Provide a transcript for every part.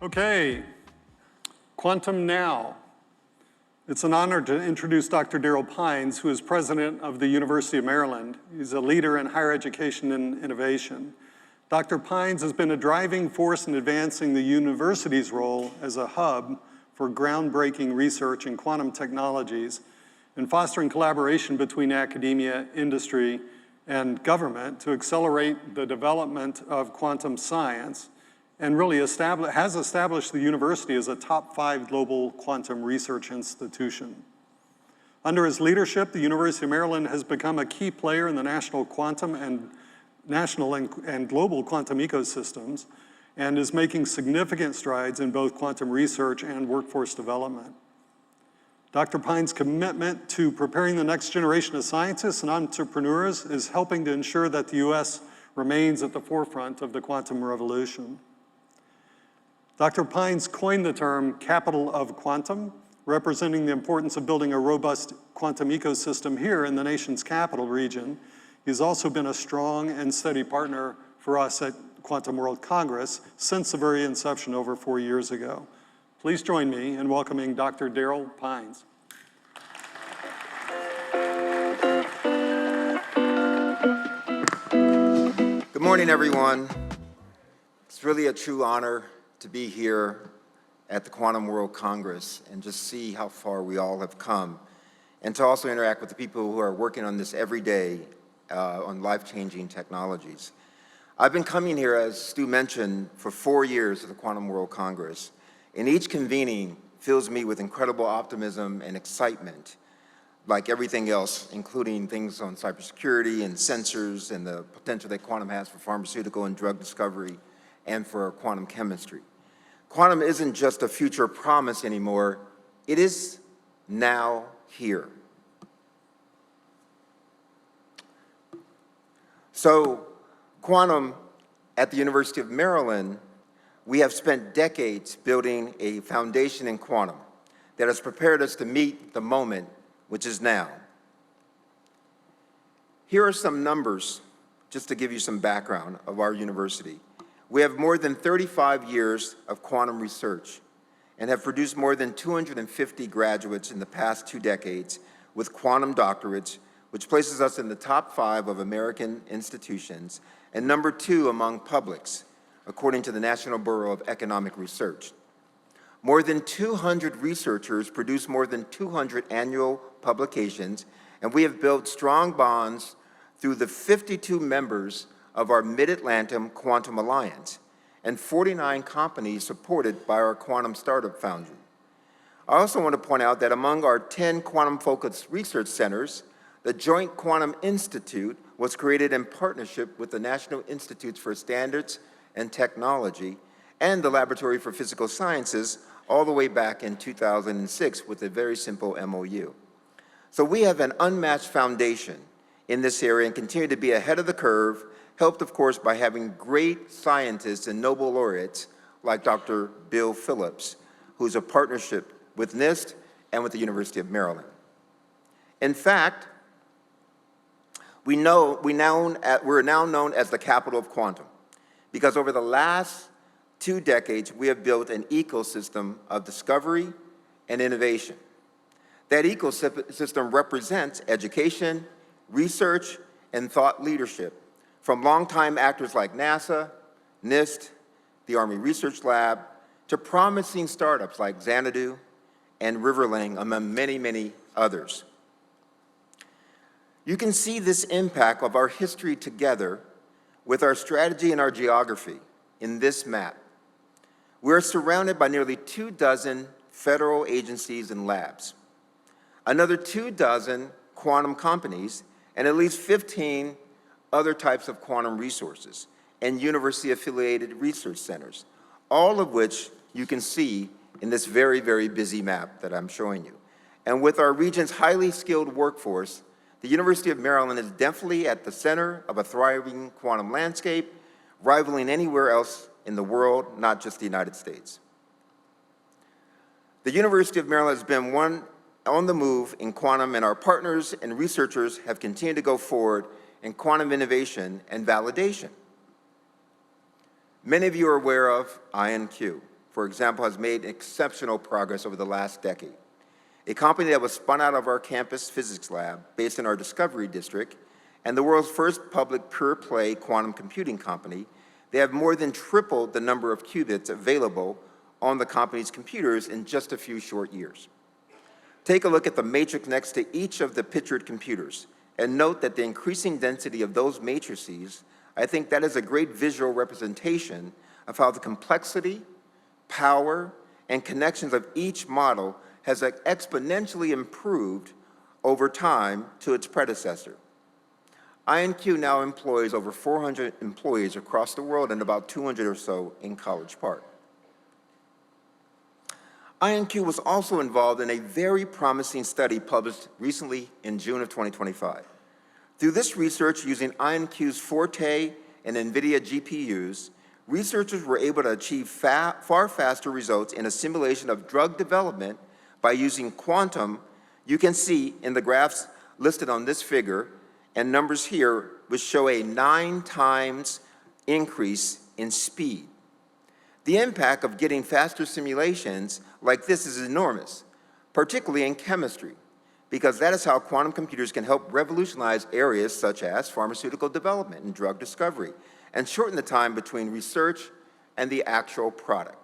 Okay, Quantum Now. It's an honor to introduce Dr. Darryll Pines, who is president of the University of Maryland. He's a leader in higher education and innovation. Dr. Pines has been a driving force in advancing the university's role as a hub for groundbreaking research in quantum technologies and fostering collaboration between academia, industry, and government to accelerate the development of quantum science, and really has established the university as a top 5 global quantum research institution. Under his leadership, the University of Maryland has become a key player in the national quantum and global quantum ecosystems and is making significant strides in both quantum research and workforce development. Dr. Pines' commitment to preparing the next generation of scientists and entrepreneurs is helping to ensure that the U.S. remains at the forefront of the quantum revolution. Dr. Pines coined the term capital of quantum, representing the importance of building a robust quantum ecosystem here in the nation's capital region. He's also been a strong and steady partner for us at Quantum World Congress since the very inception over 4 years ago. Please join me in welcoming Dr. Darryll Pines. Good morning, everyone. It's really a true honor to be here at the Quantum World Congress and just see how far we all have come, and to also interact with the people who are working on this every day on life-changing technologies. I've been coming here, as Stu mentioned, for 4 years at the Quantum World Congress, and each convening fills me with incredible optimism and excitement, like everything else, including things on cybersecurity and sensors and the potential that quantum has for pharmaceutical and drug discovery and for quantum chemistry. Quantum isn't just a future promise anymore, it is now here. So, quantum at the University of Maryland, we have spent decades building a foundation in quantum that has prepared us to meet the moment, which is now. Here are some numbers, just to give you some background of our university. We have more than 35 years of quantum research and have produced more than 250 graduates in the past 2 decades with quantum doctorates, which places us in the top 5 of American institutions and number 2 among publics, according to the National Bureau of Economic Research. More than 200 researchers produce more than 200 annual publications, and we have built strong bonds through the 52 members of our Mid-Atlantic Quantum Alliance and 49 companies supported by our Quantum Startup Foundry. I also want to point out that among our 10 quantum-focused research centers, the Joint Quantum Institute was created in partnership with the National Institutes for Standards and Technology and the Laboratory for Physical Sciences all the way back in 2006 with a very simple MOU. So we have an unmatched foundation in this area and continue to be ahead of the curve, helped, of course, by having great scientists and Nobel laureates like Dr. Bill Phillips, who's a partnership with NIST and with the University of Maryland. In fact, we're now known as the capital of quantum because over the last 2 decades, we have built an ecosystem of discovery and innovation. That ecosystem represents education, research, and thought leadership from longtime actors like NASA, NIST, the Army Research Lab, to promising startups like Xanadu and Riverling, among many, many others. You can see this impact of our history together with our strategy and our geography in this map. We're surrounded by nearly 24 federal agencies and labs, another 24 quantum companies, and at least 15 other types of quantum resources and university-affiliated research centers, all of which you can see in this very, very busy map that I'm showing you. And with our region's highly skilled workforce, the University of Maryland is definitely at the center of a thriving quantum landscape, rivaling anywhere else in the world, not just the United States. The University of Maryland has been on the move in quantum, and our partners and researchers have continued to go forward in quantum innovation and validation. Many of you are aware of IonQ, for example, has made exceptional progress over the last decade. A company that was spun out of our campus physics lab based in our Discovery District and the world's first public pure-play quantum computing company, they have more than tripled the number of qubits available on the company's computers in just a few short years. Take a look at the matrix next to each of the pictured computers and note that the increasing density of those matrices, I think that is a great visual representation of how the complexity, power, and connections of each model has exponentially improved over time to its predecessor. IonQ now employs over 400 employees across the world and about 200 or so in College Park. IonQ was also involved in a very promising study published recently in June of 2025. Through this research using IonQ's Forte and NVIDIA GPUs, researchers were able to achieve far faster results in a simulation of drug development by using quantum. You can see in the graphs listed on this figure and numbers here, which show a 9 times increase in speed. The impact of getting faster simulations like this is enormous, particularly in chemistry, because that is how quantum computers can help revolutionize areas such as pharmaceutical development and drug discovery, and shorten the time between research and the actual product.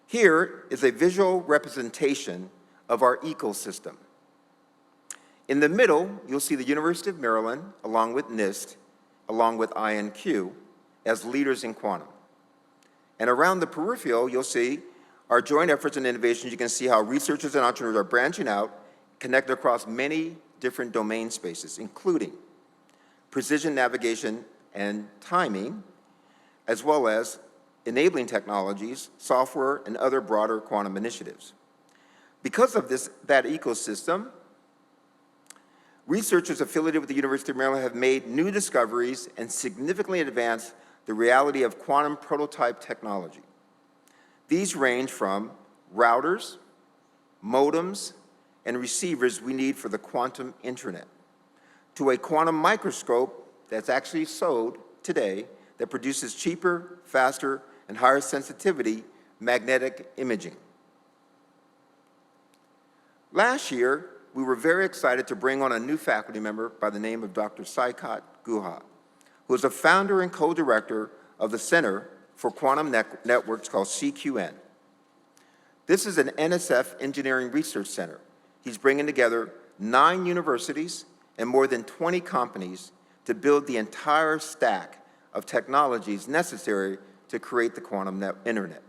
Here is a visual representation of our ecosystem. In the middle, you'll see the University of Maryland, along with NIST, along with IonQ, as leaders in quantum. And around the peripheral, you'll see our joint efforts and innovations. You can see how researchers and entrepreneurs are branching out, connected across many different domain spaces, including precision navigation and timing, as well as enabling technologies, software, and other broader quantum initiatives. Because of that ecosystem, researchers affiliated with the University of Maryland have made new discoveries and significantly advanced the reality of quantum prototype technology. These range from routers, modems, and receivers we need for the quantum internet, to a quantum microscope that's actually sold today that produces cheaper, faster, and higher sensitivity magnetic imaging. Last year, we were very excited to bring on a new faculty member by the name of Dr. Saikat Guha, who is the founder and co-director of the Center for Quantum Networks called CQN. This is an NSF engineering research center. He's bringing together 9 universities and more than 20 companies to build the entire stack of technologies necessary to create the quantum internet.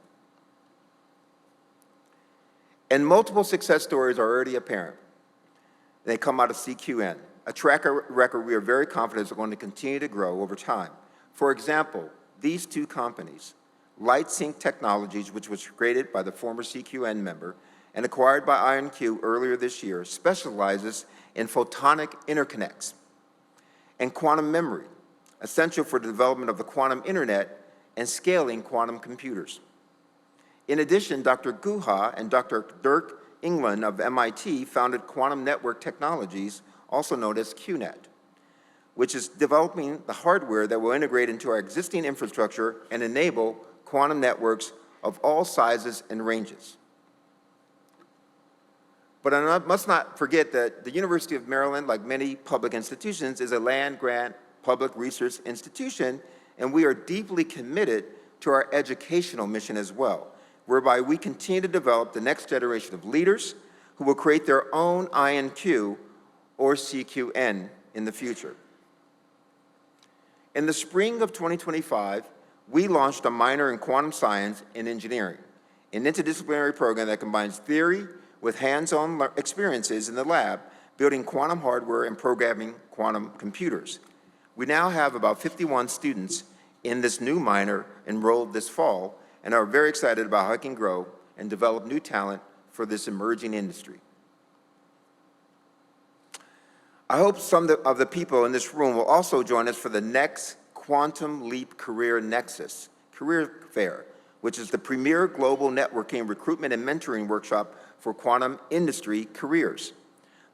And multiple success stories are already apparent. They come out of CQN, a track record we are very confident is going to continue to grow over time. For example, these 2 companies, LightSync Technologies, which was created by the former CQN member and acquired by IonQ earlier this year, specializes in photonic interconnects and quantum memory, essential for the development of the quantum internet and scaling quantum computers. In addition, Dr. Guha and Dr. Dirk England of MIT founded Quantum Network Technologies, also known as QNet, which is developing the hardware that will integrate into our existing infrastructure and enable quantum networks of all sizes and ranges. But I must not forget that the University of Maryland, like many public institutions, is a land-grant public research institution, and we are deeply committed to our educational mission as well, whereby we continue to develop the next generation of leaders who will create their own IonQ or CQN in the future. In the spring of 2025, we launched a minor in quantum science and engineering, an interdisciplinary program that combines theory with hands-on experiences in the lab, building quantum hardware and programming quantum computers. We now have about 51 students in this new minor enrolled this fall, and are very excited about how it can grow and develop new talent for this emerging industry. I hope some of the people in this room will also join us for the next Quantum Leap Career Nexus Career Fair, which is the premier global networking, recruitment, and mentoring workshop for quantum industry careers.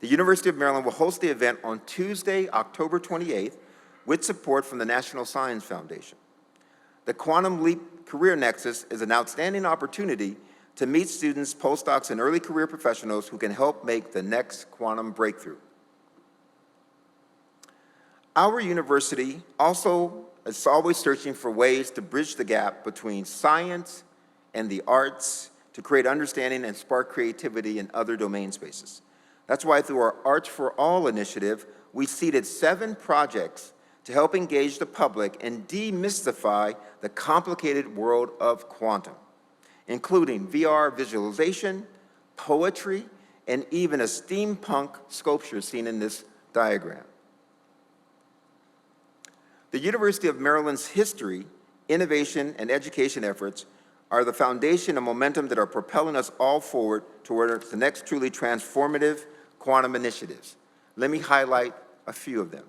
The University of Maryland will host the event on Tuesday, October 28th, with support from the National Science Foundation. The Quantum Leap Career Nexus is an outstanding opportunity to meet students, postdocs, and early career professionals who can help make the next quantum breakthrough. Our university also is always searching for ways to bridge the gap between science and the arts to create understanding and spark creativity in other domain spaces. That's why through our Arts for All initiative, we seeded 7 projects to help engage the public and demystify the complicated world of quantum, including VR visualization, poetry, and even a steampunk sculpture seen in this diagram. The University of Maryland's history, innovation, and education efforts are the foundation and momentum that are propelling us all forward towards the next truly transformative quantum initiatives. Let me highlight a few of them.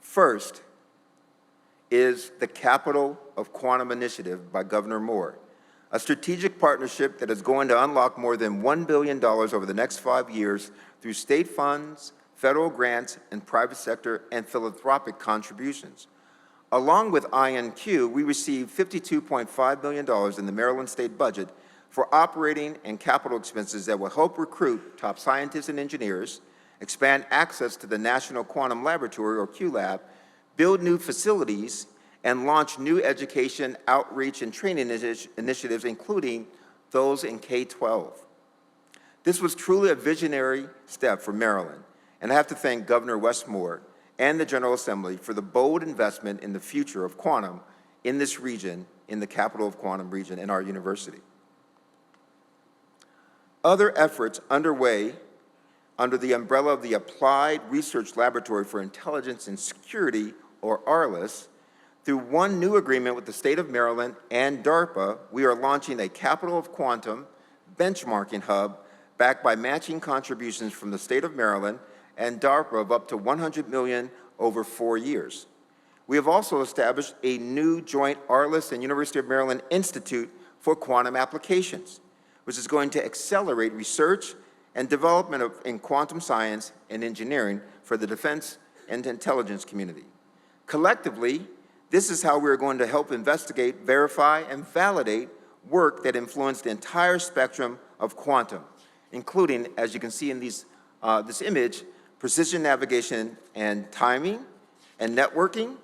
First is the Capital of Quantum Initiative by Governor Moore, a strategic partnership that is going to unlock more than $1 billion over the next 5 years through state funds, federal grants, and private sector and philanthropic contributions. Along with INQ, we received $52.5 million in the Maryland state budget for operating and capital expenses that will help recruit top scientists and engineers, expand access to the National Quantum Laboratory, or QLab, build new facilities, and launch new education, outreach, and training initiatives, including those in K-12. This was truly a visionary step for Maryland, and I have to thank Governor Wes Moore and the General Assembly for the bold investment in the future of quantum in this region, in the Capital of Quantum region, in our university. Other efforts underway under the umbrella of the Applied Research Laboratory for Intelligence and Security, or ARLIS, through one new agreement with the state of Maryland and DARPA, we are launching a Capital of Quantum benchmarking hub backed by matching contributions from the state of Maryland and DARPA of up to $100 million over 4 years. We have also established a new joint ARLIS and University of Maryland Institute for Quantum Applications, which is going to accelerate research and development in quantum science and engineering for the defense and intelligence community. Collectively, this is how we are going to help investigate, verify, and validate work that influenced the entire spectrum of quantum, including, as you can see in this image, precision navigation and timing, and networking,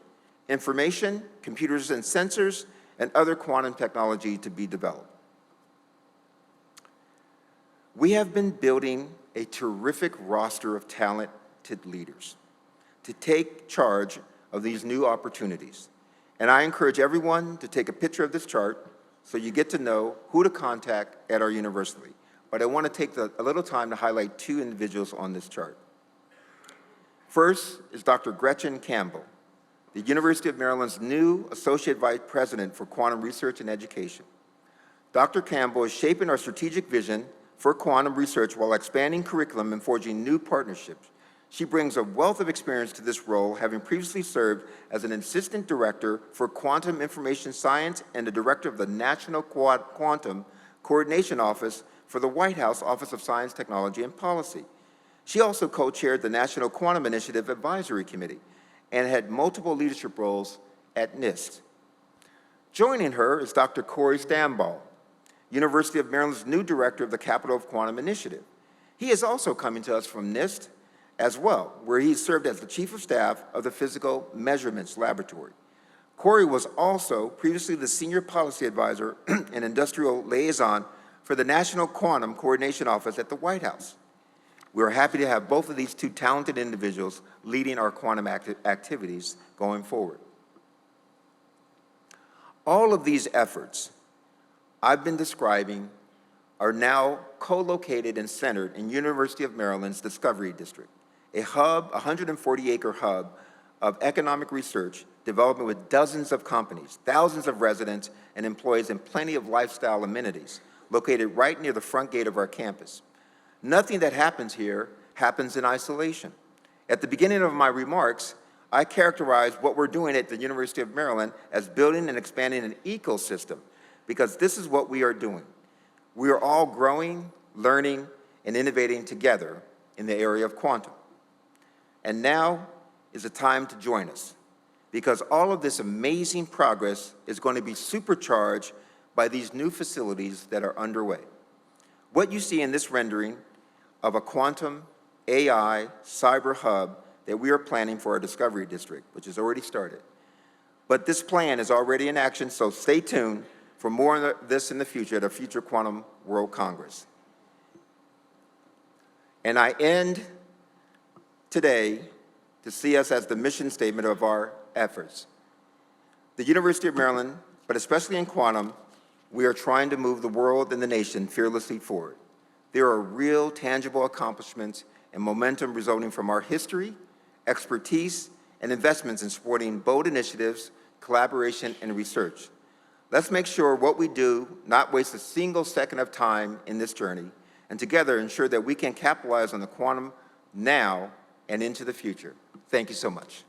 information, computers and sensors, and other quantum technology to be developed. We have been building a terrific roster of talented leaders to take charge of these new opportunities. And I encourage everyone to take a picture of this chart so you get to know who to contact at our university. But I want to take a little time to highlight 2 individuals on this chart. First is Dr. Gretchen Campbell, the University of Maryland's new Associate Vice President for Quantum Research and Education. Dr. Campbell is shaping our strategic vision for quantum research while expanding curriculum and forging new partnerships. She brings a wealth of experience to this role, having previously served as an Assistant Director for Quantum Information Science and the Director of the National Quantum Coordination Office for the White House Office of Science, Technology, and Policy. She also co-chaired the National Quantum Initiative Advisory Committee and had multiple leadership roles at NIST. Joining her is Dr. Corey Stamball, University of Maryland's new Director of the Capital of Quantum Initiative. He is also coming to us from NIST as well, where he served as the Chief of Staff of the Physical Measurements Laboratory. Corey was also previously the Senior Policy Advisor and Industrial Liaison for the National Quantum Coordination Office at the White House. We are happy to have both of these 2 talented individuals leading our quantum activities going forward. All of these efforts I've been describing are now co-located and centered in University of Maryland's Discovery District, a 140-acre hub of economic research development with dozens of companies, thousands of residents and employees, and plenty of lifestyle amenities located right near the front gate of our campus. Nothing that happens here happens in isolation. At the beginning of my remarks, I characterized what we're doing at the University of Maryland as building and expanding an ecosystem, because this is what we are doing. We are all growing, learning, and innovating together in the area of quantum. And now is the time to join us. because all of this amazing progress is going to be supercharged by these new facilities that are underway. What you see in this rendering of a quantum AI cyber hub that we are planning for our Discovery District, which has already started. But this plan is already in action, so stay tuned for more on this in the future at a future Quantum World Congress. And I end today to see us as the mission statement of our efforts. The University of Maryland, but especially in quantum, we are trying to move the world and the nation fearlessly forward. There are real, tangible accomplishments and momentum resulting from our history, expertise, and investments in supporting bold initiatives, collaboration, and research. Let's make sure what we do not waste a single second of time in this journey, and together ensure that we can capitalize on the quantum now and into the future. Thank you so much.